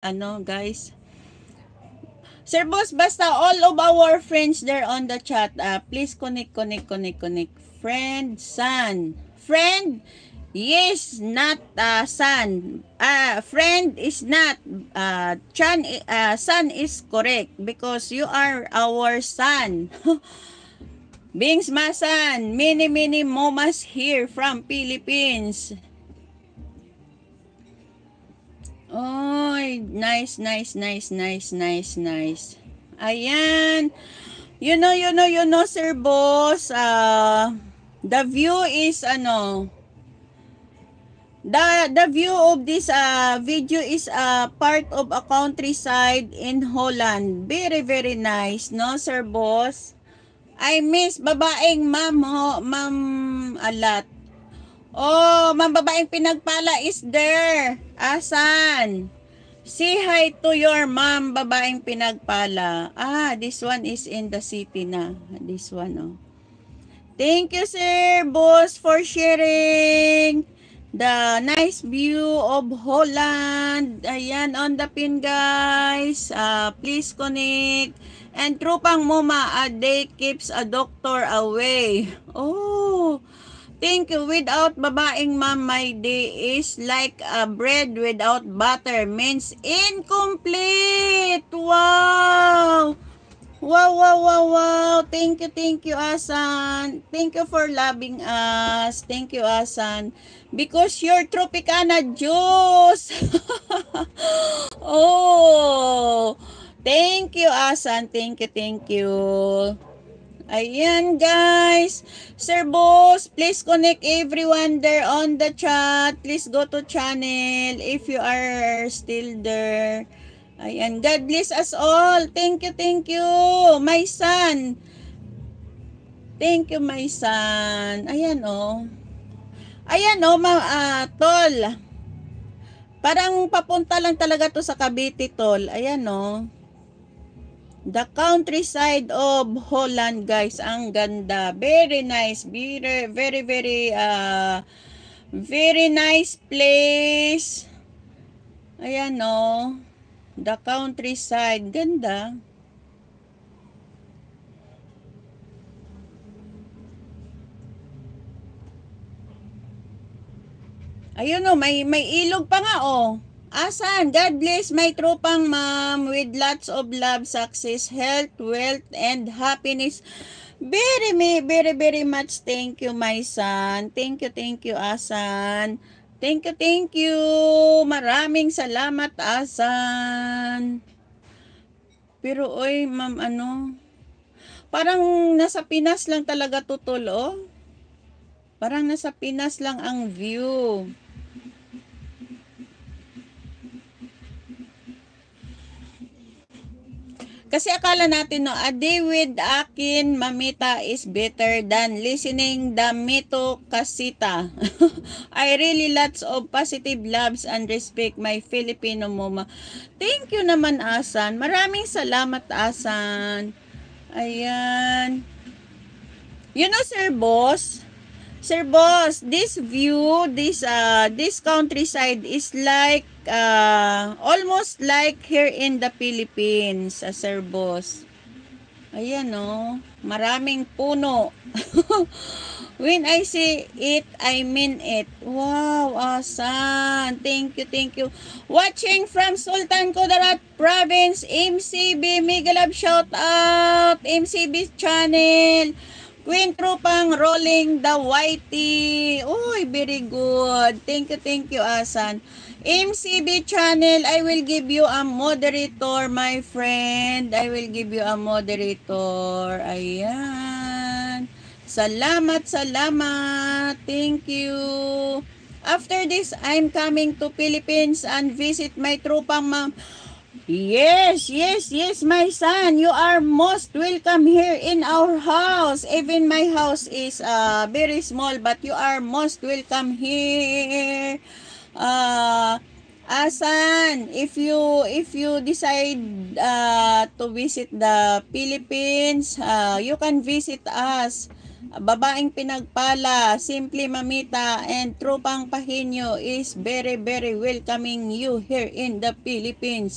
ano guys. Sir Boss, basta all of our friends there on the chat, please connect. Friend, son. Friend, yes, not son. Friend is not. Son is correct because you are our son. Bings Masan, many momas here from Philippines. Oy, nice. Ayan. Sir Boss, the view is the view of this video is part of a countryside in Holland. Very nice, no, Sir Boss? I miss babaeng ma'am alat. Oh, ma'am babaeng pinagpala is there. Asan? Say hi to your mom, babaeng pinagpala. This one is in the city na. This one, oh. Thank you, Sir Boss, for sharing the nice view of Holland. Ayan, on the pin, guys. Please connect. And Trupang Moma, a day keeps a doctor away. Oh, thank you. Without babaeng mom, my day is like a bread without butter. Means incomplete. Wow. Wow. Thank you, Asan. Thank you for loving us. Thank you, Asan. Because you're Tropicana juice. Oh. Thank you, Asan. Thank you. Ayan, guys. Sir Boss, please connect everyone there on the chat. Please go to channel if you are still there. Ayan, God bless us all. Thank you. My son. Thank you, my son. Ayan, oh. Tol. Parang papunta lang talaga to sa Cavite, tol. Ayan, oh. The countryside of Holland, guys. Ang ganda. Very nice. Very nice place. Ayan, oh. The countryside. Ganda. Ayun, oh. May ilog pa nga, oh. Asan? God bless my tropang mom with lots of love, success, health, wealth, and happiness. Very much thank you, my son. Thank you, Asan. Thank you. Maraming salamat, Asan. Pero, oy, ma'am, parang nasa Pinas lang talaga tutol, oh. Parang nasa Pinas lang ang view. Kasi akala natin, no, a day with akin mamita is better than listening damito kasita. I really lots of positive loves and respect my Filipino mama. Thank you naman, Asan. Maraming salamat, Asan. Ayan. You know, Sir Boss, this view, this countryside is like almost like here in the Philippines, Sir Boss. Ayan, oh. Maraming puno. When I say it, I mean it. Wow, Asan. Thank you. Watching from Sultan Kudarat Province, MCB. Mega love shout out. MCB channel. Queen Trupang rolling the whitey. Uy, very good. Thank you, Asan. MCB channel, I will give you a moderator, my friend. I will give you a moderator. Ayan. Salamat. Thank you. After this, I'm coming to Philippines and visit my Trupang mom. Yes, my son. You are most welcome here in our house. Even my house is very small, but you are most welcome here. Asan, if you decide to visit the Philippines, you can visit us. Babaeng pinagpala, Simply Mamita and Tropang Pahinyo is very welcoming you here in the Philippines.